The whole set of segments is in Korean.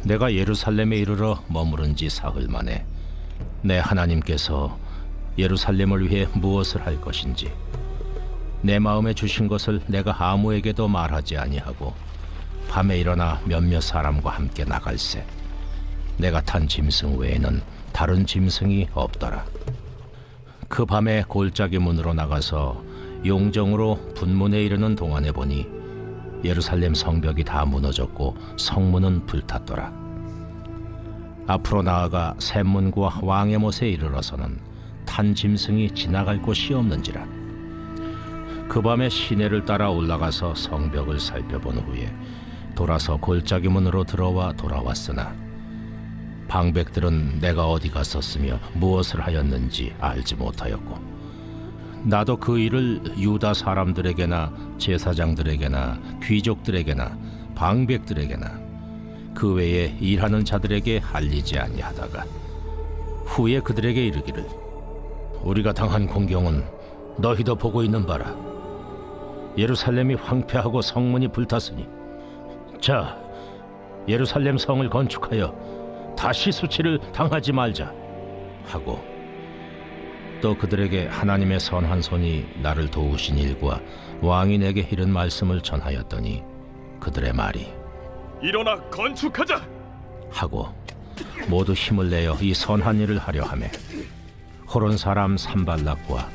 내가 예루살렘에 이르러 머무른 지 사흘 만에 내 하나님께서 예루살렘을 위해 무엇을 할 것인지 내 마음에 주신 것을 내가 아무에게도 말하지 아니하고 밤에 일어나 몇몇 사람과 함께 나갈새 내가 탄 짐승 외에는 다른 짐승이 없더라. 그 밤에 골짜기 문으로 나가서 용정으로 분문에 이르는 동안에 보니 예루살렘 성벽이 다 무너졌고 성문은 불탔더라. 앞으로 나아가 샘문과 왕의 못에 이르러서는 탄 짐승이 지나갈 곳이 없는지라. 그 밤에 시내를 따라 올라가서 성벽을 살펴본 후에 돌아서 골짜기 문으로 들어와 돌아왔으나 방백들은 내가 어디 갔었으며 무엇을 하였는지 알지 못하였고 나도 그 일을 유다 사람들에게나 제사장들에게나 귀족들에게나 방백들에게나 그 외에 일하는 자들에게 알리지 아니하다가 후에 그들에게 이르기를 우리가 당한 공경은 너희도 보고 있는 바라. 예루살렘이 황폐하고 성문이 불탔으니 자 예루살렘 성을 건축하여 다시 수치를 당하지 말자 하고 또 그들에게 하나님의 선한 손이 나를 도우신 일과 왕이 내게 이른 말씀을 전하였더니 그들의 말이 일어나 건축하자 하고 모두 힘을 내어 이 선한 일을 하려 하매 호론 사람 산발락과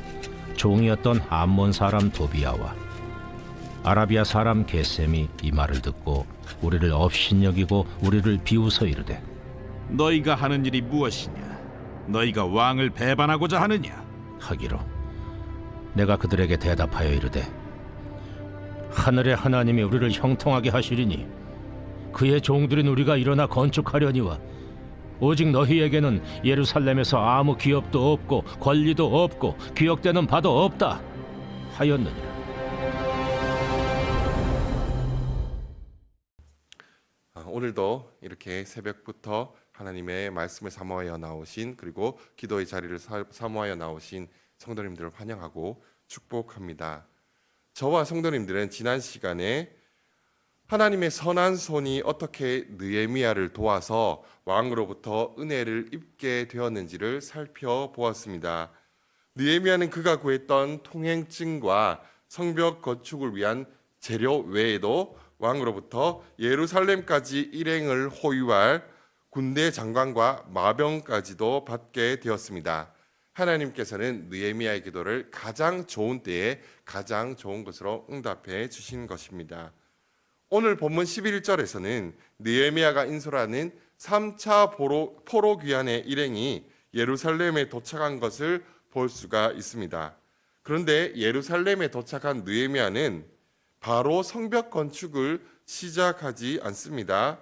종이었던 암몬 사람 도비아와 아라비아 사람 게셈이 이 말을 듣고 우리를 업신여기고 우리를 비웃어 이르되 너희가 하는 일이 무엇이냐? 너희가 왕을 배반하고자 하느냐? 하기로 내가 그들에게 대답하여 이르되 하늘의 하나님이 우리를 형통하게 하시리니 그의 종들인 우리가 일어나 건축하려니와 오직 너희에게는 예루살렘에서 아무 기업도 없고 권리도 없고 기억되는 바도 없다 하였느니라. 오늘도 이렇게 새벽부터 하나님의 말씀을 사모하여 나오신 그리고 기도의 자리를 사모하여 나오신 성도님들을 환영하고 축복합니다. 저와 성도님들은 지난 시간에 하나님의 선한 손이 어떻게 느헤미야를 도와서 왕으로부터 은혜를 입게 되었는지를 살펴보았습니다. 느헤미야는 그가 구했던 통행증과 성벽 건축을 위한 재료 외에도 왕으로부터 예루살렘까지 일행을 호위할 군대 장관과 마병까지도 받게 되었습니다. 하나님께서는 느헤미야의 기도를 가장 좋은 때에 가장 좋은 것으로 응답해 주신 것입니다. 오늘 본문 11절에서는 느헤미야가 인솔하는 3차 포로 귀환의 일행이 예루살렘에 도착한 것을 볼 수가 있습니다. 그런데 예루살렘에 도착한 느헤미야는 바로 성벽 건축을 시작하지 않습니다.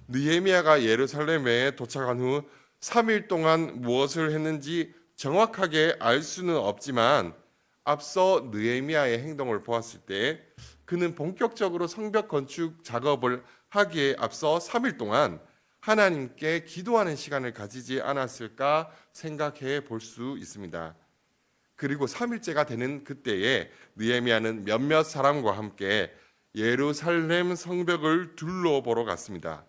느헤미야가 예루살렘에 도착한 후 3일 동안 무엇을 했는지 정확하게 알 수는 없지만 앞서 느헤미야의 행동을 보았을 때 그는 본격적으로 성벽 건축 작업을 하기에 앞서 3일 동안 하나님께 기도하는 시간을 가지지 않았을까 생각해 볼 수 있습니다. 그리고 3일째가 되는 그때에 느헤미야는 몇몇 사람과 함께 예루살렘 성벽을 둘러보러 갔습니다.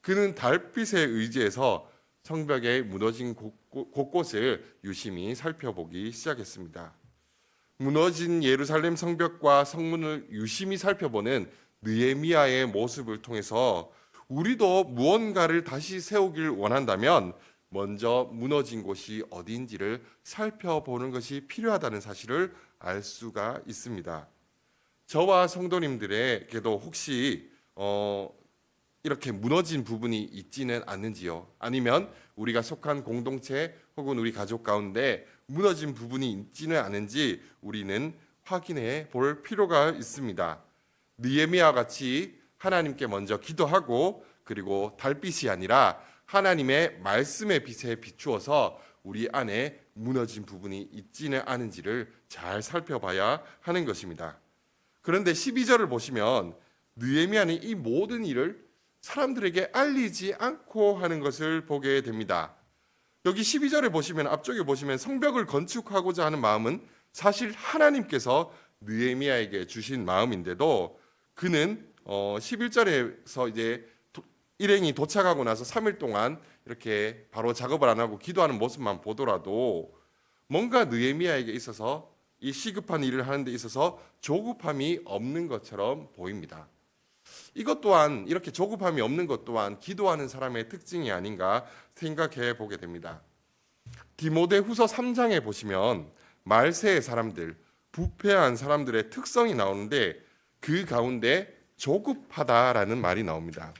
그는 달빛에 의지해서 성벽의 무너진 곳곳을 유심히 살펴보기 시작했습니다. 무너진 예루살렘 성벽과 성문을 유심히 살펴보는 느헤미야의 모습을 통해서 우리도 무언가를 다시 세우길 원한다면 먼저 무너진 곳이 어디인지를 살펴보는 것이 필요하다는 사실을 알 수가 있습니다. 저와 성도님들에게도 혹시 이렇게 무너진 부분이 있지는 않는지요? 아니면 우리가 속한 공동체 혹은 우리 가족 가운데 무너진 부분이 있지는 않은지 우리는 확인해 볼 필요가 있습니다. 느헤미야와 같이 하나님께 먼저 기도하고 그리고 달빛이 아니라 하나님의 말씀의 빛에 비추어서 우리 안에 무너진 부분이 있지는 않은지를 잘 살펴봐야 하는 것입니다. 그런데 12절을 보시면 느헤미야는 이 모든 일을 사람들에게 알리지 않고 하는 것을 보게 됩니다. 여기 12절에 보시면 앞쪽에 보시면 성벽을 건축하고자 하는 마음은 사실 하나님께서 느헤미야에게 주신 마음인데도 그는 11절에서 이제 일행이 도착하고 나서 3일 동안 이렇게 바로 작업을 안 하고 기도하는 모습만 보더라도 뭔가 느헤미야에게 있어서 이 시급한 일을 하는 데 있어서 조급함이 없는 것처럼 보입니다. 이것 또한 이렇게 조급함이 없는 것 또한 기도하는 사람의 특징이 아닌가 생각해 보게 됩니다. 디모데후서 3장에 보시면 말세의 사람들, 부패한 사람들의 특성이 나오는데 그 가운데 조급하다라는 말이 나옵니다.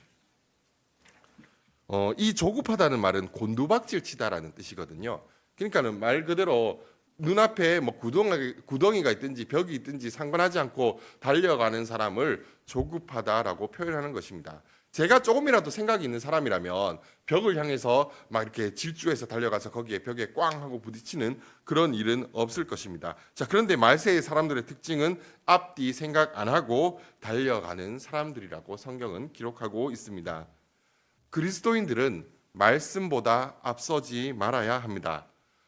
이 조급하다는 말은 곤두박질 치다라는 뜻이거든요. 그러니까는 말 그대로 눈앞에 뭐 구덩이가 있든지 벽이 있든지 상관하지 않고 달려가는 사람을 조급하다라고 표현하는 것입니다. 제가 조금이라도 생각이 있는 사람이라면 벽을 향해서 막 이렇게 질주해서 달려가서 거기에 벽에 꽝 하고 부딪히는 그런 일은 없을 것입니다. 자, 그런데 말세의 사람들의 특징은 앞뒤 생각 안 하고 달려가는 사람들이라고 성경은 기록하고 있습니다. 그리스도인들은 말씀보다 앞서지 말아야 합니다.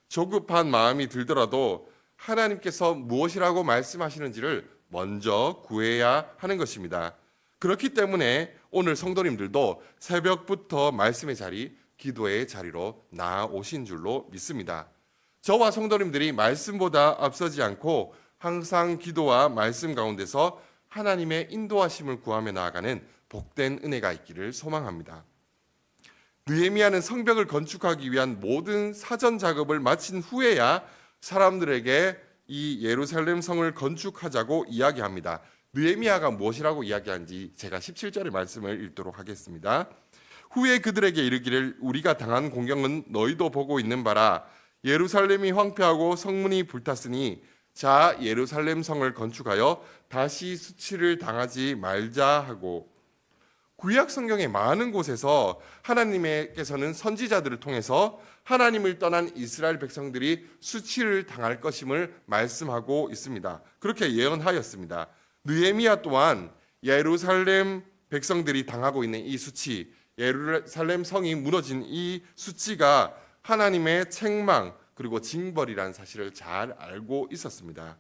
조급한 마음이 들더라도 하나님께서 무엇이라고 말씀하시는지를 먼저 구해야 하는 것입니다. 그렇기 때문에 오늘 성도님들도 새벽부터 말씀의 자리, 기도의 자리로 나아오신 줄로 믿습니다. 저와 성도님들이 말씀보다 앞서지 않고 항상 기도와 말씀 가운데서 하나님의 인도하심을 구하며 나아가는 복된 은혜가 있기를 소망합니다. 느헤미야는 성벽을 건축하기 위한 모든 사전 작업을 마친 후에야 사람들에게 이 예루살렘 성을 건축하자고 이야기합니다. 느헤미야가 무엇이라고 이야기하는지 제가 17절의 말씀을 읽도록 하겠습니다. 후에 그들에게 이르기를 우리가 당한 공경은 너희도 보고 있는 바라. 예루살렘이 황폐하고 성문이 불탔으니 자 예루살렘 성을 건축하여 다시 수치를 당하지 말자 하고, 구약 성경의 많은 곳에서 하나님께서는 선지자들을 통해서 하나님을 떠난 이스라엘 백성들이 수치를 당할 것임을 말씀하고 있습니다. 그렇게 예언하였습니다. 느헤미야 또한 예루살렘 백성들이 당하고 있는 이 수치, 예루살렘 성이 무너진 이 수치가 하나님의 책망 그리고 징벌이라는 사실을 잘 알고 있었습니다.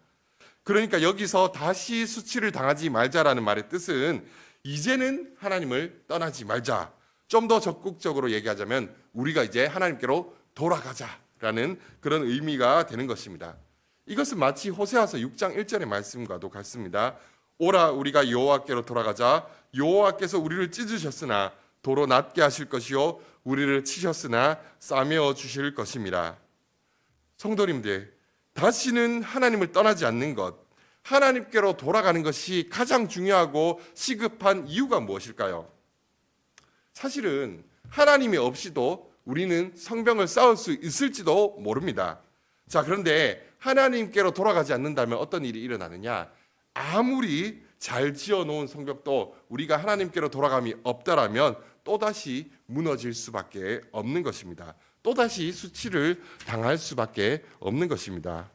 그러니까 여기서 다시 수치를 당하지 말자라는 말의 뜻은 이제는 하나님을 떠나지 말자. 좀 더 적극적으로 얘기하자면 우리가 이제 하나님께로 돌아가자라는 그런 의미가 되는 것입니다. 이것은 마치 호세아서 6장 1절의 말씀과도 같습니다. 오라 우리가 여호와께로 돌아가자. 여호와께서 우리를 찢으셨으나 도로 낮게 하실 것이요 우리를 치셨으나 싸매어 주실 것입니다. 성도님들, 다시는 하나님을 떠나지 않는 것, 하나님께로 돌아가는 것이 가장 중요하고 시급한 이유가 무엇일까요? 사실은 하나님이 없이도 우리는 성벽을 쌓을 수 있을지도 모릅니다. 자, 그런데 하나님께로 돌아가지 않는다면 어떤 일이 일어나느냐? 아무리 잘 지어놓은 성벽도 우리가 하나님께로 돌아감이 없다라면 또다시 무너질 수밖에 없는 것입니다. 또다시 수치를 당할 수밖에 없는 것입니다.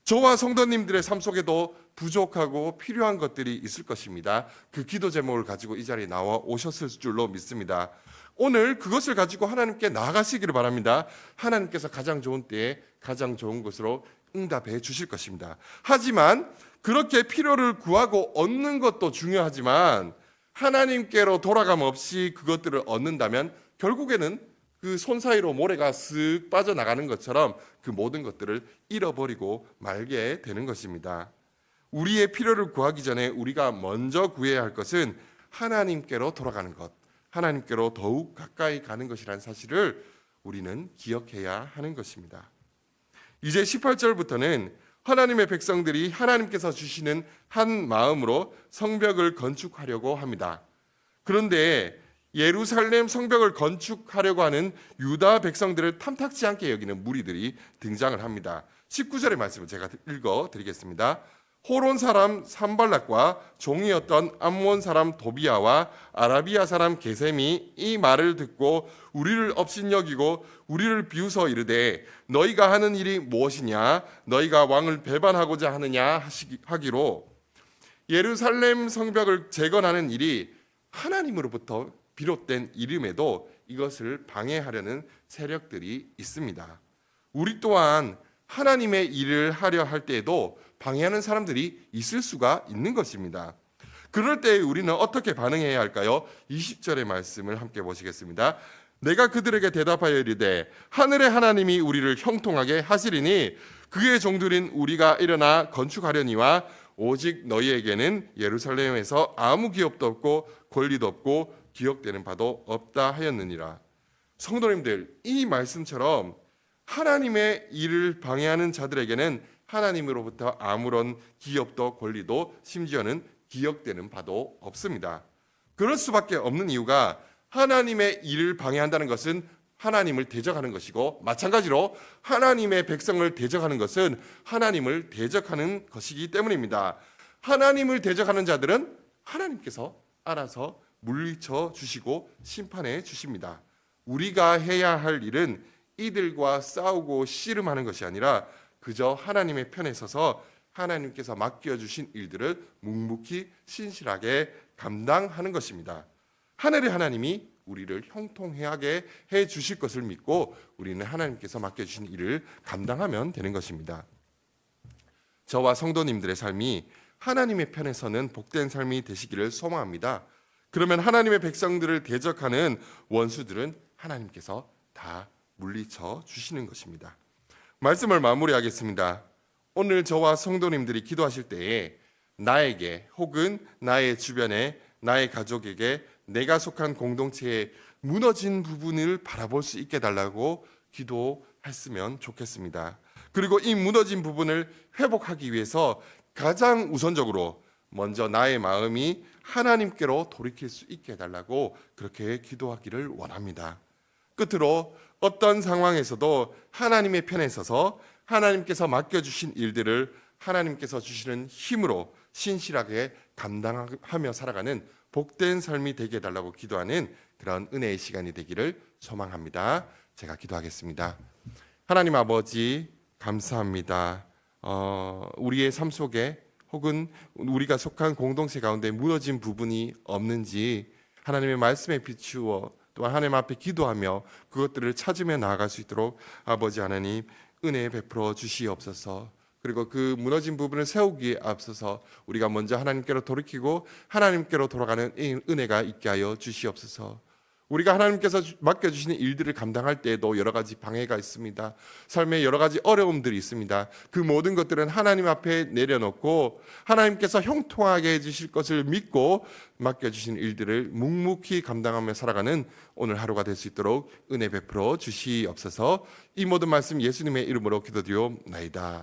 저와 성도님들의 삶 속에도 부족하고 필요한 것들이 있을 것입니다. 그 기도 제목을 가지고 이 자리에 나와 오셨을 줄로 믿습니다. 오늘 그것을 가지고 하나님께 나아가시기를 바랍니다. 하나님께서 가장 좋은 때에 가장 좋은 것으로 응답해 주실 것입니다. 하지만 그렇게 필요를 구하고 얻는 것도 중요하지만 하나님께로 돌아감 없이 그것들을 얻는다면 결국에는 그 손 사이로 모래가 쓱 빠져나가는 것처럼 그 모든 것들을 잃어버리고 말게 되는 것입니다. 우리의 필요를 구하기 전에 우리가 먼저 구해야 할 것은 하나님께로 돌아가는 것, 하나님께로 더욱 가까이 가는 것이라는 사실을 우리는 기억해야 하는 것입니다. 이제 18절부터는 하나님의 백성들이 하나님께서 주시는 한 마음으로 성벽을 건축하려고 합니다. 그런데 예루살렘 성벽을 건축하려고 하는 유다 백성들을 탐탁지 않게 여기는 무리들이 등장을 합니다. 19절의 말씀을 제가 읽어드리겠습니다. 호론 사람 산발락과 종이었던 암몬 사람 도비아와 아라비아 사람 게셈이 이 말을 듣고 우리를 업신여기고 우리를 비웃어 이르되 너희가 하는 일이 무엇이냐? 너희가 왕을 배반하고자 하느냐 하기로, 예루살렘 성벽을 재건하는 일이 하나님으로부터 비롯된 일임에도 이것을 방해하려는 세력들이 있습니다. 우리 또한 하나님의 일을 하려 할 때에도 방해하는 사람들이 있을 수가 있는 것입니다. 그럴 때 우리는 어떻게 반응해야 할까요? 20절의 말씀을 함께 보시겠습니다. 내가 그들에게 대답하여 이르되 하늘의 하나님이 우리를 형통하게 하시리니 그의 종들인 우리가 일어나 건축하려니와 오직 너희에게는 예루살렘에서 아무 기업도 없고 권리도 없고 기억되는 바도 없다 하였느니라. 성도님들, 이 말씀처럼 하나님의 일을 방해하는 자들에게는 하나님으로부터 아무런 기업도 권리도 심지어는 기억되는 바도 없습니다. 그럴 수밖에 없는 이유가 하나님의 일을 방해한다는 것은 하나님을 대적하는 것이고, 마찬가지로 하나님의 백성을 대적하는 것은 하나님을 대적하는 것이기 때문입니다. 하나님을 대적하는 자들은 하나님께서 알아서 물리쳐 주시고 심판해 주십니다. 우리가 해야 할 일은 이들과 싸우고 씨름하는 것이 아니라 그저 하나님의 편에 서서 하나님께서 맡겨주신 일들을 묵묵히 신실하게 감당하는 것입니다. 하늘의 하나님이 우리를 형통하게 해 주실 것을 믿고 우리는 하나님께서 맡겨주신 일을 감당하면 되는 것입니다. 저와 성도님들의 삶이 하나님의 편에 서는 복된 삶이 되시기를 소망합니다. 그러면 하나님의 백성들을 대적하는 원수들은 하나님께서 다 물리쳐 주시는 것입니다. 말씀을 마무리하겠습니다. 오늘 저와 성도님들이 기도하실 때에 나에게 혹은 나의 주변에 나의 가족에게 내가 속한 공동체의 무너진 부분을 바라볼 수 있게 달라고 기도했으면 좋겠습니다. 그리고 이 무너진 부분을 회복하기 위해서 가장 우선적으로 먼저 나의 마음이 하나님께로 돌이킬 수 있게 해달라고 그렇게 기도하기를 원합니다. 끝으로 어떤 상황에서도 하나님의 편에 서서 하나님께서 맡겨주신 일들을 하나님께서 주시는 힘으로 신실하게 감당하며 살아가는 복된 삶이 되게 해달라고 기도하는 그런 은혜의 시간이 되기를 소망합니다. 제가 기도하겠습니다. 하나님 아버지, 감사합니다. 우리의 삶 속에 혹은 우리가 속한 공동체 가운데 무너진 부분이 없는지 하나님의 말씀에 비추어 또한 하나님 앞에 기도하며 그것들을 찾으며 나아갈 수 있도록 아버지 하나님 은혜 베풀어 주시옵소서. 그리고 그 무너진 부분을 세우기에 앞서서 우리가 먼저 하나님께로 돌이키고 하나님께로 돌아가는 이 은혜가 있게 하여 주시옵소서. 우리가 하나님께서 맡겨주시는 일들을 감당할 때에도 여러 가지 방해가 있습니다. 삶에 여러 가지 어려움들이 있습니다. 그 모든 것들은 하나님 앞에 내려놓고 하나님께서 형통하게 해주실 것을 믿고 맡겨주신 일들을 묵묵히 감당하며 살아가는 오늘 하루가 될 수 있도록 은혜 베풀어 주시옵소서. 이 모든 말씀 예수님의 이름으로 기도드리옵나이다.